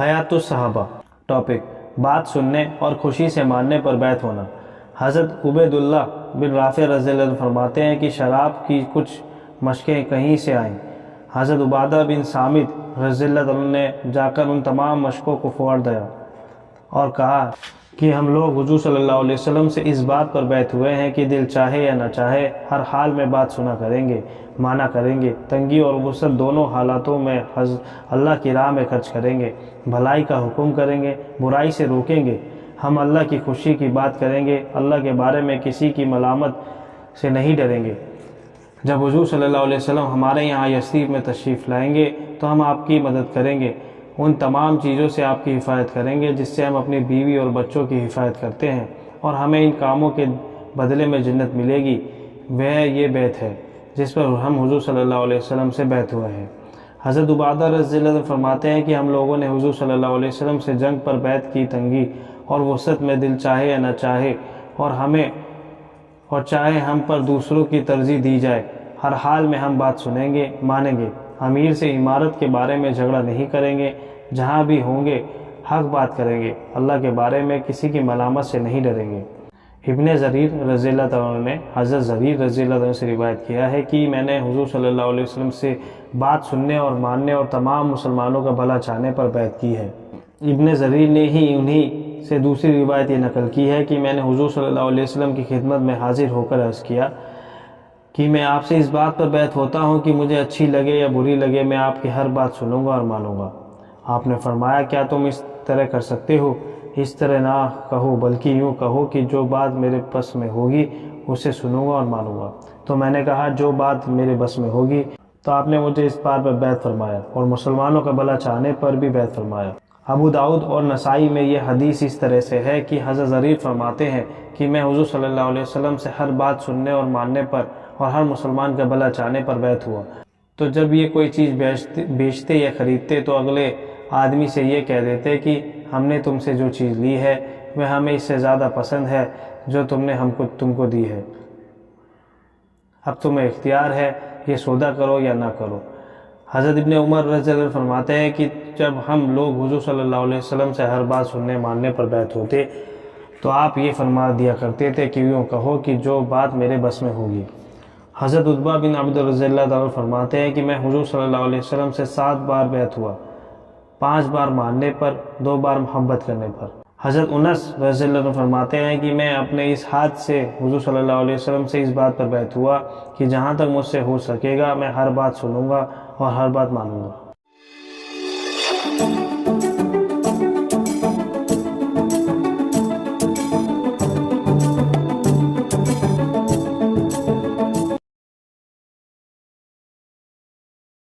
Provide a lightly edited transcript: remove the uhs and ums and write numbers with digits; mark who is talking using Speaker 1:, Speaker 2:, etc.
Speaker 1: حیات الصحابہ۔ ٹاپک: بات سننے اور خوشی سے ماننے پر بیعت ہونا۔ حضرت عبید اللہ بن رافع رضی اللہ عنہ فرماتے ہیں کہ شراب کی کچھ مشقیں کہیں سے آئیں۔ حضرت عبادہ بن صامت رضی اللہ عنہ نے جا کر ان تمام مشقوں کو پھوڑ دیا اور کہا کہ ہم لوگ حضور صلی اللہ علیہ وسلم سے اس بات پر بیعت ہوئے ہیں کہ دل چاہے یا نہ چاہے ہر حال میں بات سنا کریں گے، مانا کریں گے، تنگی اور وسعت دونوں حالاتوں میں اللہ کی راہ میں خرچ کریں گے، بھلائی کا حکم کریں گے، برائی سے روکیں گے، ہم اللہ کی خوشی کی بات کریں گے، اللہ کے بارے میں کسی کی ملامت سے نہیں ڈریں گے۔ جب حضور صلی اللہ علیہ وسلم ہمارے یہاں یثرب میں تشریف لائیں گے تو ہم آپ کی مدد کریں گے، ان تمام چیزوں سے آپ کی حفاظت کریں گے جس سے ہم اپنی بیوی اور بچوں کی حفاظت کرتے ہیں، اور ہمیں ان کاموں کے بدلے میں جنت ملے گی۔ وہ یہ بیعت ہے جس پر ہم حضور صلی اللہ علیہ وسلم سے بیعت ہوئے ہیں۔ حضرت عبادہ رضی اللہ عنہ فرماتے ہیں کہ ہم لوگوں نے حضور صلی اللہ علیہ وسلم سے جنگ پر بیعت کی، تنگی اور وسعت میں دل چاہے یا نہ چاہے اور چاہے ہم پر دوسروں کی ترجیح دی جائے، ہر حال میں ہم بات سنیں گے، مانیں گے، امیر سے عمارت کے بارے میں جھگڑا نہیں کریں گے، جہاں بھی ہوں گے حق بات کریں گے، اللہ کے بارے میں کسی کی ملامت سے نہیں ڈریں گے۔ ابن زریر رضی اللہ عنہ نے حضرت زریر رضی اللہ عنہ سے روایت کیا ہے کہ میں نے حضور صلی اللہ علیہ وسلم سے بات سننے اور ماننے اور تمام مسلمانوں کا بھلا چاہنے پر بیعت کی ہے۔ ابن زریر نے ہی انہی سے دوسری روایت یہ نقل کی ہے کہ میں نے حضور صلی اللہ علیہ وسلم کی خدمت میں حاضر ہو کر عرض کیا کہ میں آپ سے اس بات پر بیعت ہوتا ہوں کہ مجھے اچھی لگے یا بری لگے، میں آپ کی ہر بات سنوں گا اور مانوں گا۔ آپ نے فرمایا کیا تم اس طرح کر سکتے ہو؟ اس طرح نہ کہو بلکہ یوں کہو کہ جو بات میرے بس میں ہوگی اسے سنوں گا اور مانوں گا۔ تو میں نے کہا جو بات میرے بس میں ہوگی، تو آپ نے مجھے اس بات پر بیعت فرمایا اور مسلمانوں کا بھلا چاہنے پر بھی بیعت فرمایا۔ ابو داؤد اور نسائی میں یہ حدیث اس طرح سے ہے کہ حضرت زریر فرماتے ہیں کہ میں حضور صلی اللہ علیہ وسلم سے ہر بات سننے اور ماننے پر اور ہر مسلمان کا بھلا چاہنے پر بیعت ہوا۔ تو جب یہ کوئی چیز بیچتے یا خریدتے تو اگلے آدمی سے یہ کہہ دیتے کہ ہم نے تم سے جو چیز لی ہے وہ ہمیں اس سے زیادہ پسند ہے جو تم نے تم کو دی ہے، اب تمہیں اختیار ہے یہ سودا کرو یا نہ کرو۔ حضرت ابن عمر رضی اللہ عنہ فرماتے ہیں کہ جب ہم لوگ حضور صلی اللہ علیہ وسلم سے ہر بات سننے ماننے پر بیعت ہوتے تو آپ یہ فرما دیا کرتے تھے کہ یوں کہو کہ جو بات میرے بس میں ہوگی۔ حضرت عتبہ بن عبد رضی اللہ عنہ فرماتے ہیں کہ میں حضور صلی اللہ علیہ وسلم سے 7 بار بیعت ہوا، 5 بار ماننے پر، 2 بار محبت کرنے پر۔ حضرت انس رضی اللہ عنہ فرماتے ہیں کہ میں اپنے اس ہاتھ سے حضور صلی اللہ علیہ وسلم سے اس بات پر بیعت ہوا کہ جہاں تک مجھ سے ہو سکے گا میں ہر بات سنوں گا اور ہر بات مانوں گا۔